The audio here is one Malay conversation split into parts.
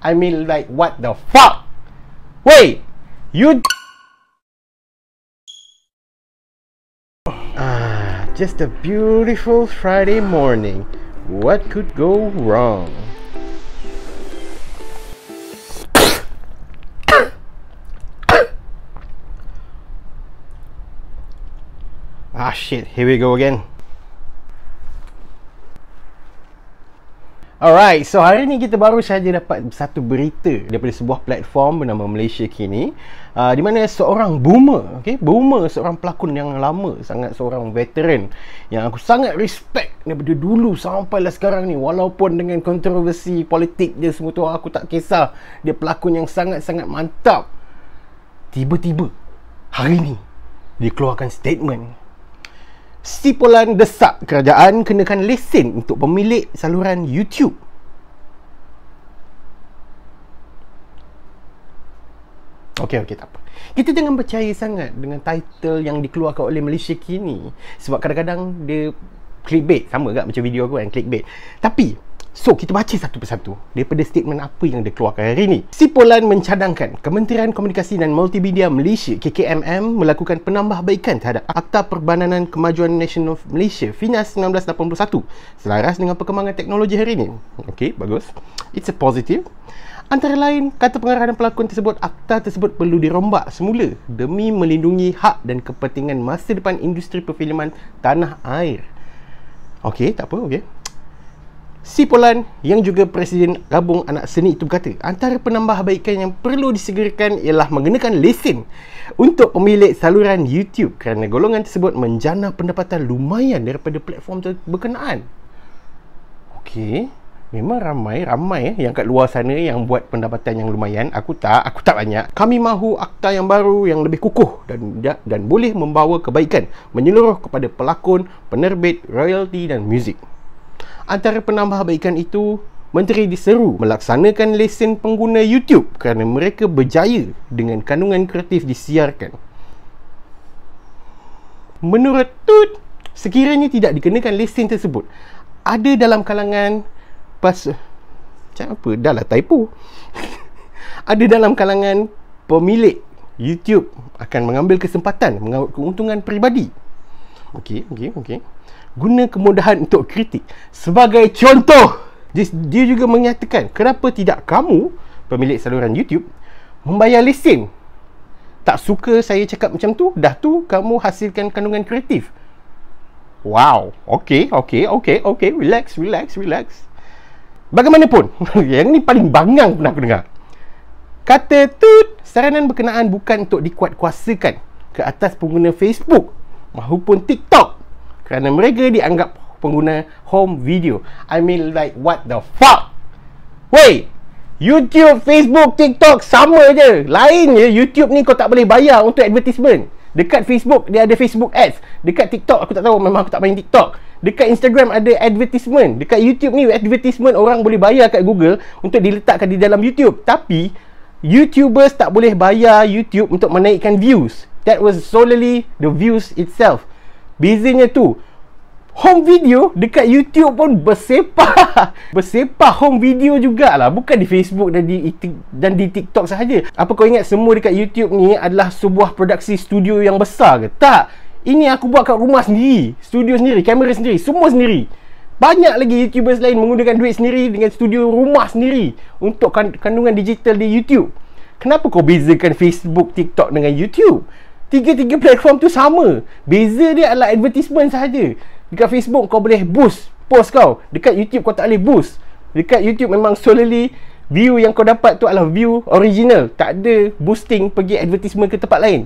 I mean, like, what the fuck? Wait, you... Just a beautiful Friday morning. What could go wrong? Shit, here we go again. Alright, so hari ni kita baru saja dapat satu berita daripada sebuah platform bernama Malaysia Kini, di mana seorang boomer, seorang pelakon yang lama, seorang veteran yang aku sangat respect daripada dulu sampai lah sekarang ni, walaupun dengan kontroversi politik dia semua tu, aku tak kisah. Dia pelakon yang sangat-sangat mantap. Tiba-tiba hari ni dia keluarkan statement. Sipolan desak kerajaan kenakan lesen untuk pemilik saluran YouTube. Okey, tak apa. Kita jangan percaya sangat dengan title yang dikeluarkan oleh Malaysia Kini, sebab kadang-kadang dia clickbait, sama tak macam video aku kan, clickbait. Tapi so, kita baca satu persatu daripada statement apa yang dia keluarkan hari ini. Sipolan mencadangkan Kementerian Komunikasi dan Multimedia Malaysia KKMM melakukan penambahbaikan terhadap Akta Perbadanan Kemajuan Nasional Malaysia FINAS 1981 selaras dengan perkembangan teknologi hari ini. Okey, bagus. It's a positive. Antara lain, kata pengarahan pelakon tersebut, akta tersebut perlu dirombak semula demi melindungi hak dan kepentingan masa depan industri perfilman tanah air. Okey, tak apa, okey. Sipolan yang juga Presiden Gabung Anak Seni itu berkata, antara penambahbaikan yang perlu disegerakan ialah mengenakan lesen untuk pemilik saluran YouTube kerana golongan tersebut menjana pendapatan lumayan daripada platform berkenaan. Okey, memang ramai yang kat luar sana yang buat pendapatan yang lumayan. Aku tak banyak. Kami mahu akta yang baru yang lebih kukuh dan boleh membawa kebaikan menyeluruh kepada pelakon, penerbit, royalty dan muzik. Antara penambahbaikan itu, Menteri diseru melaksanakan lesen pengguna YouTube kerana mereka berjaya dengan kandungan kreatif disiarkan. Menurut Tut, sekiranya tidak dikenakan lesen tersebut, ada dalam kalangan macam apa? Dah lah typo. Ada dalam kalangan pemilik YouTube akan mengambil kesempatan mengambil keuntungan peribadi. Okey. Guna kemudahan untuk kritik. Sebagai contoh, dia juga menyatakan, kenapa tidak kamu, pemilik saluran YouTube, membayar lesen? Tak suka saya cakap macam tu? Dah tu kamu hasilkan kandungan kreatif. Wow. Okey. Relax. Bagaimanapun, yang ni paling bangang pernah aku dengar. Kata Tut, saranan berkenaan bukan untuk dikuatkuasakan ke atas pengguna Facebook maupun TikTok kerana mereka dianggap pengguna home video. I mean, like, what the fuck? Wait, YouTube, Facebook, TikTok sama je. Lain je, YouTube ni kau tak boleh bayar untuk advertisement. Dekat Facebook dia ada Facebook ads. Dekat TikTok aku tak tahu, memang aku tak main TikTok. Dekat Instagram ada advertisement. Dekat YouTube ni advertisement orang boleh bayar kat Google untuk diletakkan di dalam YouTube. Tapi YouTubers tak boleh bayar YouTube untuk menaikkan views. That was solely the views itself. Bezanya tu, home video dekat YouTube pun bersepah home video jugalah, bukan di Facebook dan di TikTok sahaja. Apa kau ingat semua dekat YouTube ni adalah sebuah produksi studio yang besar ke? Tak. Ini aku buat kat rumah sendiri, studio sendiri, kamera sendiri, semua sendiri. Banyak lagi YouTubers lain menggunakan duit sendiri dengan studio rumah sendiri untuk kandungan digital di YouTube. Kenapa kau bezakan Facebook, TikTok dengan YouTube? Tiga-tiga platform tu sama. Beza dia adalah advertisement sahaja. Dekat Facebook kau boleh boost post kau. Dekat YouTube kau tak boleh boost. Dekat YouTube memang solely view yang kau dapat tu adalah view original. Tak ada boosting pergi advertisement ke tempat lain.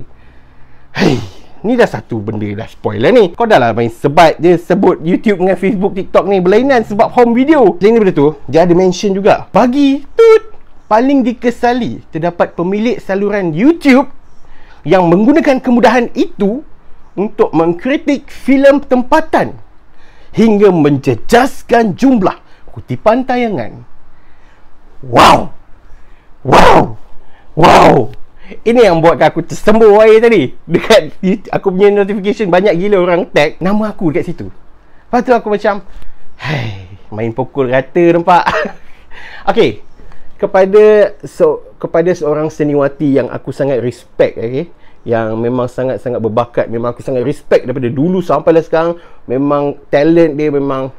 Ni dah satu benda dah spoil lah ni. Kau dah lah main sebat je sebut YouTube dengan Facebook, TikTok ni berlainan sebab home video. Selain daripada tu, dia ada mention juga, bagi Tut, paling dikesali terdapat pemilik saluran YouTube yang menggunakan kemudahan itu untuk mengkritik filem tempatan hingga menjejaskan jumlah kutipan tayangan. Wow. Ini yang buatkan aku tersembur air tadi. Dekat aku punya notification banyak gila orang tag nama aku dekat situ. Lepas tu aku macam, main pukul rata nampak. Okey, kepada seorang seniwati yang aku sangat respect, okay? Yang memang sangat-sangat berbakat, memang aku sangat respect daripada dulu sampai lah sekarang. Memang talent dia memang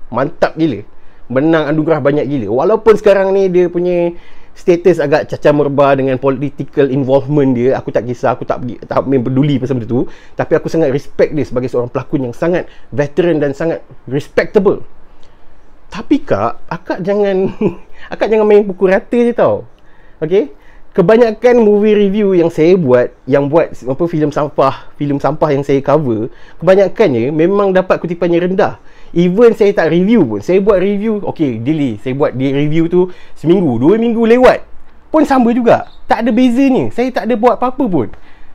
mantap gila, menang anugerah banyak gila. Walaupun sekarang ni dia punya status agak cacah merbah dengan political involvement dia, aku tak kisah, aku tak peduli pasal benda tu. Tapi aku sangat respect dia sebagai seorang pelakon yang sangat veteran dan sangat respectable. Tapi akak jangan akak jangan main pukul rata je tau. Okay, kebanyakan movie review yang saya buat, yang buat apa, filem sampah yang saya cover, kebanyakannya memang dapat kutipan yang rendah. Even saya tak review pun, saya buat review, okay, daily saya buat di review tu seminggu, 2 minggu lewat pun sama juga, tak ada bezanya. Saya tak ada buat apa-apa pun,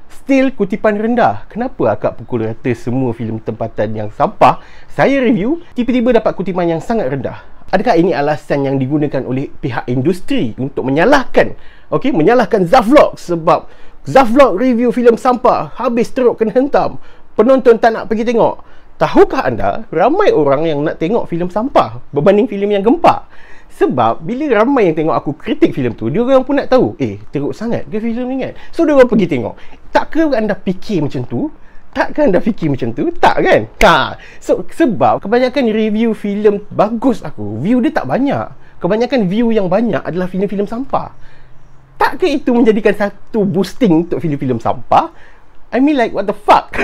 still kutipan rendah. Kenapa akak pukul rata semua filem tempatan yang sampah saya review tiba-tiba dapat kutipan yang sangat rendah? Adakah ini alasan yang digunakan oleh pihak industri untuk menyalahkan, okay, menyalahkan Zaflog sebab Zaflog review filem sampah habis teruk kena hentam, penonton tak nak pergi tengok? Tahukah anda, ramai orang yang nak tengok filem sampah berbanding filem yang gempak. Sebab bila ramai yang tengok aku kritik filem tu, dia orang pun nak tahu, teruk sangat ke filem ni kan? So dia orang pergi tengok. Takkah anda fikir macam tu? Takkan anda fikir macam tu? Tak kan? So sebab kebanyakan review filem bagus aku, view dia tak banyak. Kebanyakan view yang banyak adalah filem-filem sampah. Takkah itu menjadikan satu boosting untuk filem-filem sampah? I mean like, what the fuck?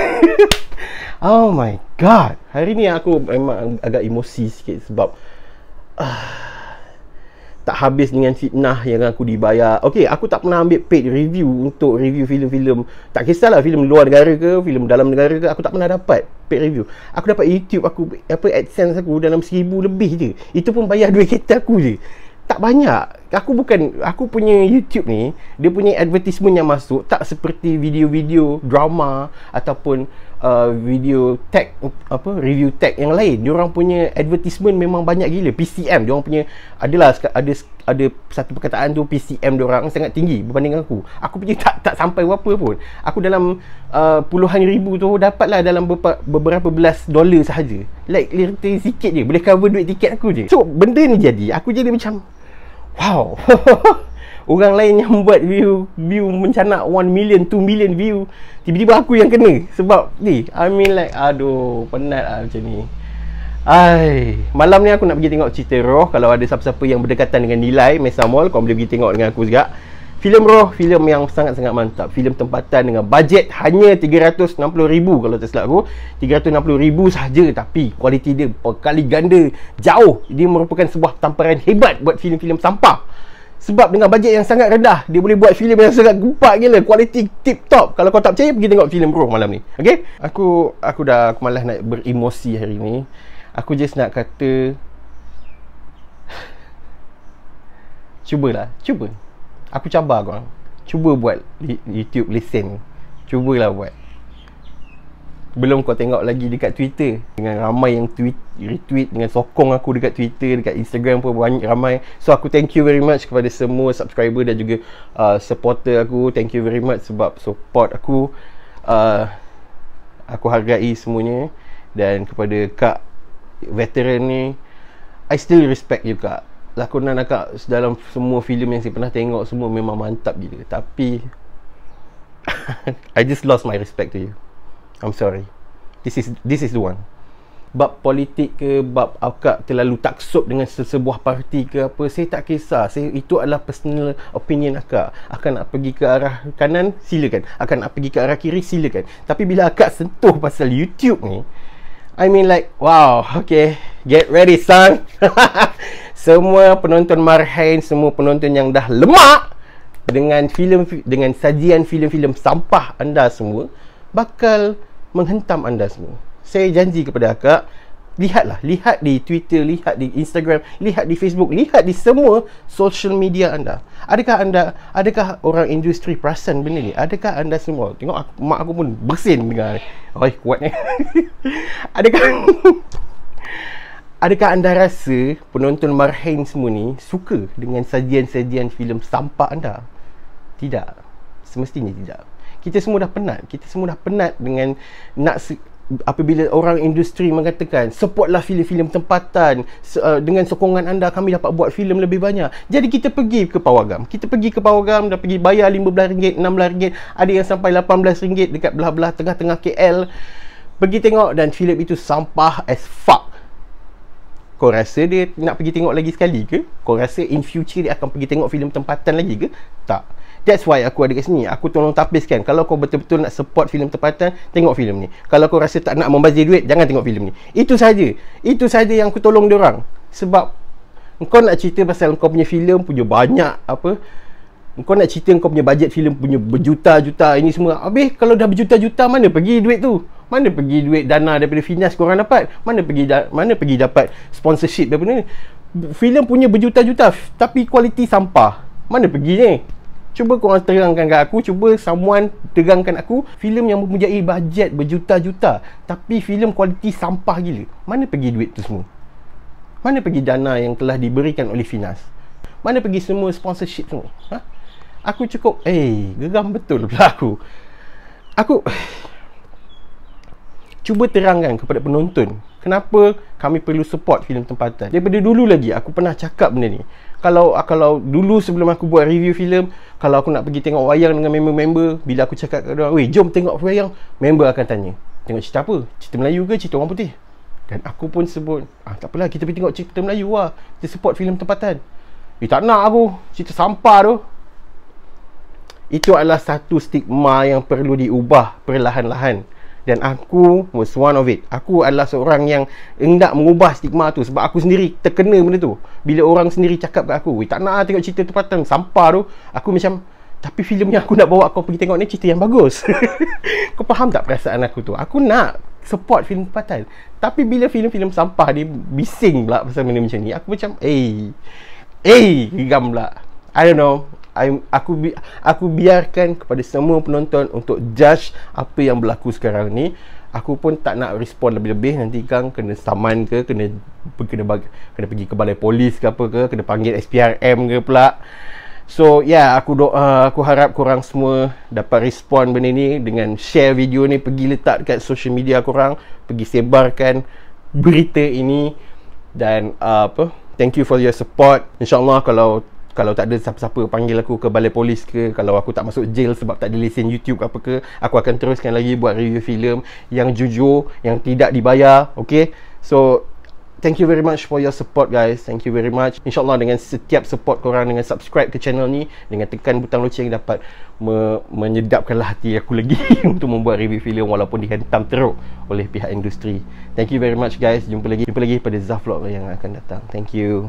Oh my god, hari ni aku memang agak emosi sikit sebab tak habis dengan fitnah yang aku dibayar. Okay, aku tak pernah ambil paid review untuk review filem-filem, tak kisahlah filem luar negara ke, filem dalam negara ke, aku tak pernah dapat paid review. Aku dapat YouTube aku, AdSense aku dalam 1000 lebih je. Itu pun bayar duit kereta aku je, tak banyak. Aku punya YouTube ni, dia punya advertisement yang masuk tak seperti video-video drama ataupun video tech, review tech yang lain. Diorang punya advertisement memang banyak gila. PCM diorang punya ada satu perkataan tu, PCM diorang sangat tinggi berbanding aku. Aku punya tak sampai berapa pun. Aku dalam puluhan ribu tu dapatlah dalam beberapa belas dolar sahaja. Like literally sikit je, boleh cover duit tiket aku je. So benda ni jadi, aku jadi macam wow. Orang lain yang buat view mencanak 1 million, 2 million view, tiba-tiba aku yang kena. Sebab ni, I mean like, aduh, penat lah macam ni. Malam ni aku nak pergi tengok cerita Roh. Kalau ada siapa-siapa yang berdekatan dengan Nilai Mesa Mall, kau boleh pergi tengok dengan aku juga. Filem Roh, filem yang sangat-sangat mantap. Filem tempatan dengan bajet hanya 360,000 kalau tak silap aku. 360,000 sahaja, tapi kualiti dia berkali ganda jauh. Dia merupakan sebuah tamparan hebat buat filem-filem sampah. Sebab dengan bajet yang sangat rendah, dia boleh buat filem yang sangat gempak gila, kualiti tip top. Kalau kau tak percaya, pergi tengok filem Roh malam ni. Okay? Aku malas nak beremosi hari ni. Aku just nak kata, cuba. Aku cabar korang, cuba buat YouTube listen. Cubalah buat. Belum kau tengok lagi dekat Twitter, dengan ramai yang retweet, dengan sokong aku dekat Twitter, dekat Instagram pun banyak ramai. So aku thank you very much kepada semua subscriber dan juga supporter aku. Thank you very much sebab support aku. Aku hargai semuanya. Dan kepada Kak veteran ni, I still respect you Kak. Lakonan akak dalam semua filem yang saya pernah tengok semua memang mantap gila. Tapi I just lost my respect to you. I'm sorry. This is the one. Bab politik ke, bab akak terlalu taksub dengan sebuah parti ke apa, saya tak kisah. Itu adalah personal opinion akak. Akak nak pergi ke arah kanan, silakan. Akak nak pergi ke arah kiri, silakan. Tapi bila akak sentuh pasal YouTube ni, I mean like, wow, okay, get ready son. Semua penonton marhain, semua penonton yang dah lemak dengan sajian filem-filem sampah anda semua bakal menghentam anda semua. Saya janji kepada akak, lihat di Twitter, lihat di Instagram, lihat di Facebook, lihat di semua social media anda. Adakah orang industri perasan benda ni? Adakah anda semua tengok mak aku pun bersin dengar. Oi, kuatnya. Adakah anda rasa penonton marhain semua ni suka dengan sajian-sajian filem sampah anda? Tidak. Semestinya tidak. Kita semua dah penat. Kita semua dah penat dengan nak apabila orang industri mengatakan supportlah filem-filem tempatan, dengan sokongan anda kami dapat buat filem lebih banyak. Jadi kita pergi ke Pawagam. Kita pergi ke Pawagam dan pergi bayar RM15, RM16, ada yang sampai RM18 dekat belah-belah tengah-tengah KL. Pergi tengok dan filem itu sampah as fuck. Kau rasa dia nak pergi tengok lagi sekali ke? Kau rasa in future dia akan pergi tengok filem tempatan lagi ke? Tak. That's why aku ada kat sini. Aku tolong tapiskan. Kalau kau betul-betul nak support filem tempatan, tengok filem ni. Kalau kau rasa tak nak membazir duit, jangan tengok filem ni. Itu saja. Itu saja yang aku tolong diorang. Sebab kau nak cerita pasal kau punya filem punya banyak apa, kau nak cerita kau punya bajet filem punya berjuta-juta ini semua. Habis kalau dah berjuta-juta, mana pergi duit tu? Mana pergi duit dana daripada Finas korang dapat? Mana pergi dapat sponsorship daripada ni? Filem punya berjuta-juta tapi kualiti sampah. Mana pergi ni? Cuba korang terangkan kat aku, cuba someone terangkan aku filem yang mempunyai bajet berjuta-juta tapi filem kualiti sampah gila. Mana pergi duit tu semua? Mana pergi dana yang telah diberikan oleh Finas? Mana pergi semua sponsorship semua? Ha? Aku cukup geram betul pula aku. Cuba terangkan kepada penonton kenapa kami perlu support filem tempatan. Daripada dulu lagi aku pernah cakap benda ni. Kalau dulu sebelum aku buat review filem, kalau aku nak pergi tengok wayang dengan member-member, bila aku cakap kat orang, "Weh, jom tengok wayang," member akan tanya, "Tengok cerita apa? Cerita Melayu ke cerita orang putih?" Dan aku pun sebut, tak apalah, kita pergi tengok cerita Melayu lah. Kita support filem tempatan. Tak nak aku, cerita sampah tu. Itu adalah satu stigma yang perlu diubah perlahan-lahan. Dan aku was one of it. Aku adalah seorang yang hendak mengubah stigma tu. Sebab aku sendiri terkena benda tu. Bila orang sendiri cakap kat aku, "Tak nak tengok cerita tempatan, sampah tu." Aku macam, tapi filem yang aku nak bawa kau pergi tengok ni cerita yang bagus. Kau faham tak perasaan aku tu? Aku nak support filem tempatan. Tapi bila filem-filem sampah dia bising pula pasal benda macam ni, aku macam geram pula. I don't know. Aku biarkan kepada semua penonton untuk judge apa yang berlaku sekarang ni. Aku pun tak nak respon lebih-lebih. Nanti kan kena saman ke, kena pergi ke balai polis ke apa ke, kena panggil SPRM ke pula. So aku harap korang semua dapat respon benda ni dengan share video ni, pergi letak dekat social media korang, pergi sebarkan berita ini. Dan thank you for your support. InsyaAllah kalau tak ada siapa-siapa panggil aku ke balai polis ke, kalau aku tak masuk jail sebab tak ada lesen YouTube ke apa ke, aku akan teruskan lagi buat review filem yang jujur, yang tidak dibayar. Okay, so thank you very much for your support guys. Thank you very much. InsyaAllah dengan setiap support korang, dengan subscribe ke channel ni, dengan tekan butang loceng, dapat menyedapkanlah hati aku lagi untuk membuat review filem walaupun dihentam teruk oleh pihak industri. Thank you very much guys. Jumpa lagi pada Zaf Vlog yang akan datang. Thank you.